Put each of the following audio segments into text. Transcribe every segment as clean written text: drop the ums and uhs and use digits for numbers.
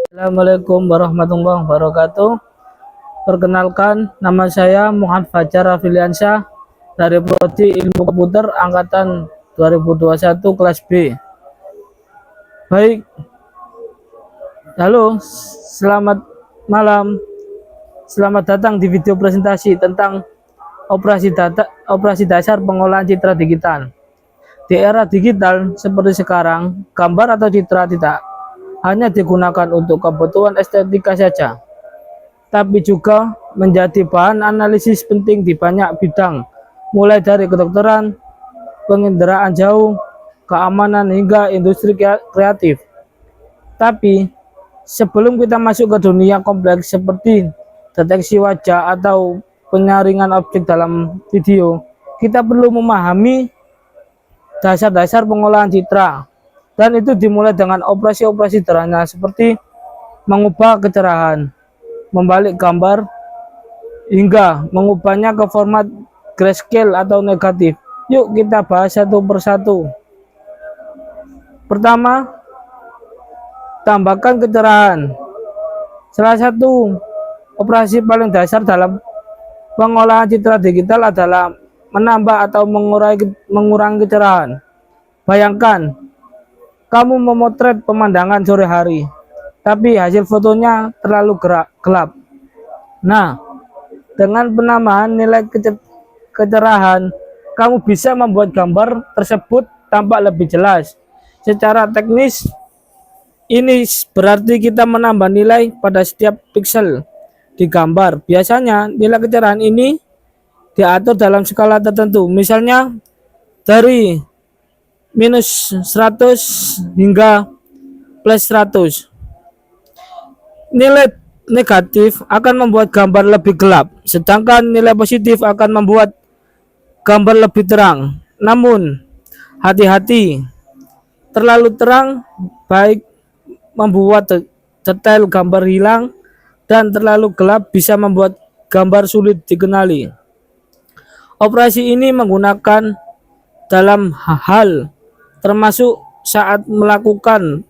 Assalamualaikum warahmatullahi wabarakatuh. Perkenalkan, nama saya Muhammad Fajar Rafiliansyah dari Prodi Ilmu Komputer Angkatan 2021 kelas B. Baik, halo, selamat malam. Selamat datang di video presentasi tentang operasi dasar pengolahan citra digital. Di era digital seperti sekarang, gambar atau citra tidak hanya digunakan untuk kebutuhan estetika saja, tapi juga menjadi bahan analisis penting di banyak bidang, mulai dari kedokteran, penginderaan jauh, keamanan, hingga industri kreatif. Tapi, sebelum kita masuk ke dunia kompleks seperti deteksi wajah atau penyaringan objek dalam video, kita perlu memahami dasar-dasar pengolahan citra, dan itu dimulai dengan operasi-operasi sederhana seperti mengubah kecerahan, membalik gambar, hingga mengubahnya ke format grayscale atau negatif. Yuk kita bahas satu persatu. Pertama, tambahkan kecerahan. Salah satu operasi paling dasar dalam pengolahan citra digital adalah menambah atau mengurangi kecerahan. Bayangkan, kamu memotret pemandangan sore hari, tapi hasil fotonya terlalu gelap. Nah, dengan penambahan nilai kecerahan, kamu bisa membuat gambar tersebut tampak lebih jelas. Secara teknis, ini berarti kita menambah nilai pada setiap piksel di gambar. Biasanya, nilai kecerahan ini diatur dalam skala tertentu, misalnya dari minus 100 hingga plus 100. Nilai negatif akan membuat gambar lebih gelap, sedangkan nilai positif akan membuat gambar lebih terang. Namun, hati-hati, terlalu terang baik membuat detail gambar hilang, dan terlalu gelap bisa membuat gambar sulit dikenali. Operasi ini menggunakan dalam hal termasuk saat melakukan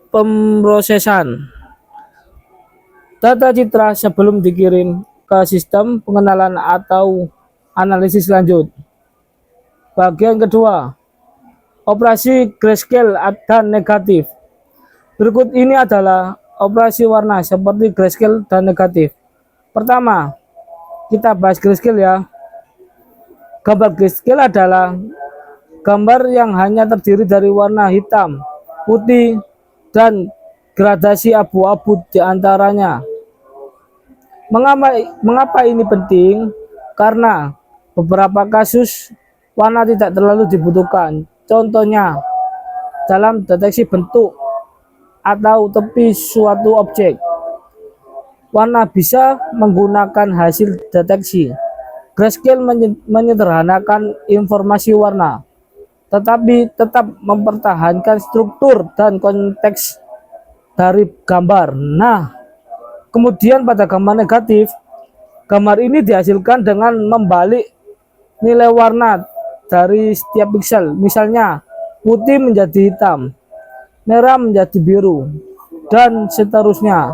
pemrosesan data citra sebelum dikirim ke sistem pengenalan atau analisis lanjut. Bagian kedua, operasi grayscale dan negatif. Berikut ini adalah operasi warna seperti grayscale dan negatif. Pertama, kita bahas grayscale ya. Gambar grayscale adalah gambar yang hanya terdiri dari warna hitam, putih, dan gradasi abu-abu di antaranya. Mengapa ini penting? Karena beberapa kasus warna tidak terlalu dibutuhkan. Contohnya, dalam deteksi bentuk atau tepi suatu objek, warna bisa menggunakan hasil deteksi. Grayscale menyederhanakan informasi warna, tetapi tetap mempertahankan struktur dan konteks dari gambar. Nah, kemudian pada gambar negatif, gambar ini dihasilkan dengan membalik nilai warna dari setiap piksel. Misalnya, putih menjadi hitam, merah menjadi biru, dan seterusnya.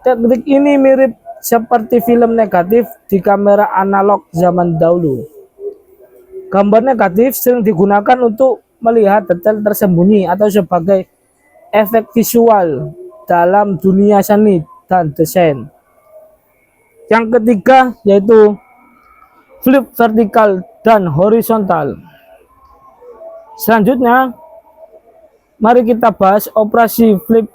Teknik ini mirip seperti film negatif di kamera analog zaman dahulu. Gambar negatif sering digunakan untuk melihat detail tersembunyi atau sebagai efek visual dalam dunia seni dan desain. Yang ketiga yaitu flip vertikal dan horizontal. Selanjutnya, mari kita bahas operasi flip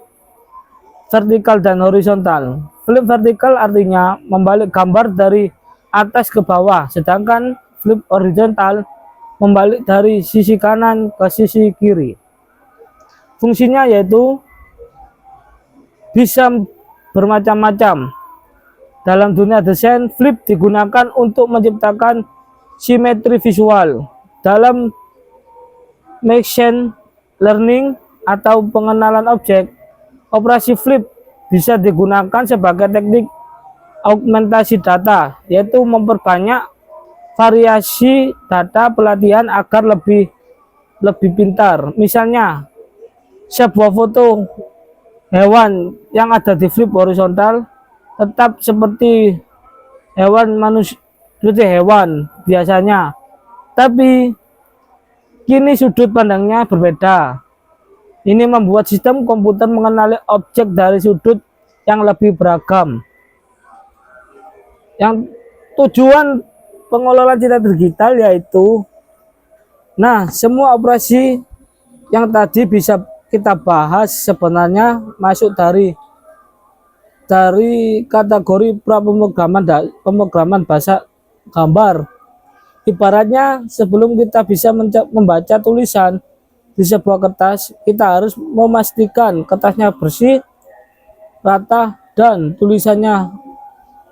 vertikal dan horizontal. Flip vertikal artinya membalik gambar dari atas ke bawah, sedangkan flip horizontal membalik dari sisi kanan ke sisi kiri. Fungsinya yaitu bisa bermacam-macam. Dalam dunia desain, flip digunakan untuk menciptakan simetri visual. Dalam machine learning atau pengenalan objek, operasi flip bisa digunakan sebagai teknik augmentasi data, yaitu memperbanyak variasi data pelatihan agar lebih pintar. Misalnya, sebuah foto hewan yang ada di flip horizontal tetap seperti hewan manusia, seperti hewan biasanya, tapi kini sudut pandangnya berbeda. Ini membuat sistem komputer mengenali objek dari sudut yang lebih beragam. Yang tujuan pengelolaan data digital yaitu, nah, semua operasi yang tadi bisa kita bahas sebenarnya masuk dari kategori pemrograman bahasa gambar. Ibaratnya sebelum kita bisa membaca tulisan di sebuah kertas, kita harus memastikan kertasnya bersih, rata, dan tulisannya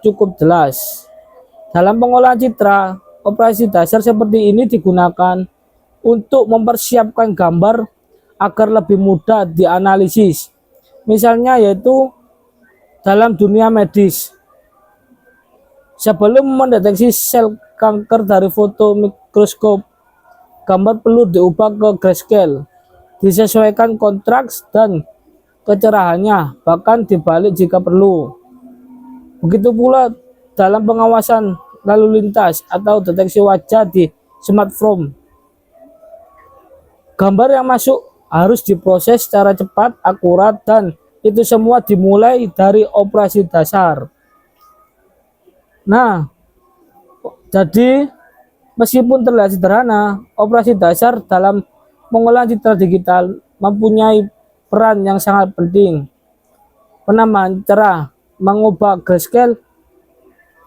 cukup jelas. Dalam pengolahan citra, operasi dasar seperti ini digunakan untuk mempersiapkan gambar agar lebih mudah dianalisis. Misalnya yaitu dalam dunia medis. Sebelum mendeteksi sel kanker dari foto mikroskop, gambar perlu diubah ke grayscale, disesuaikan kontras dan kecerahannya, bahkan dibalik jika perlu. Begitu pula dalam pengawasan lalu lintas atau deteksi wajah di smartphone. Gambar yang masuk harus diproses secara cepat, akurat, dan itu semua dimulai dari operasi dasar. Nah, jadi meskipun terlihat sederhana, operasi dasar dalam pengolahan citra digital mempunyai peran yang sangat penting. Penamaan cerah, mengubah grayscale,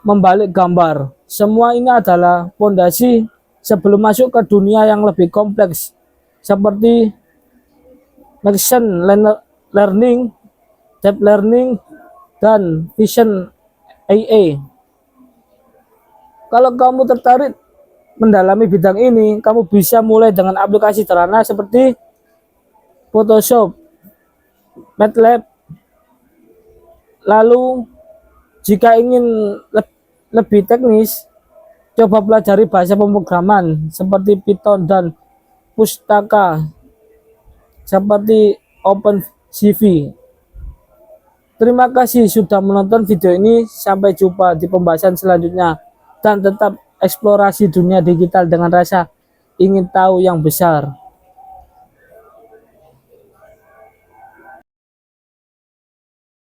membalik gambar. Semua ini adalah fondasi sebelum masuk ke dunia yang lebih kompleks seperti machine learning, deep learning, dan vision AI. Kalau kamu tertarik mendalami bidang ini, kamu bisa mulai dengan aplikasi sederhana seperti Photoshop, MATLAB. Lalu jika ingin lebih teknis, coba pelajari bahasa pemrograman seperti Python dan pustaka seperti OpenCV. Terima kasih sudah menonton video ini. Sampai jumpa di pembahasan selanjutnya. Dan tetap eksplorasi dunia digital dengan rasa ingin tahu yang besar.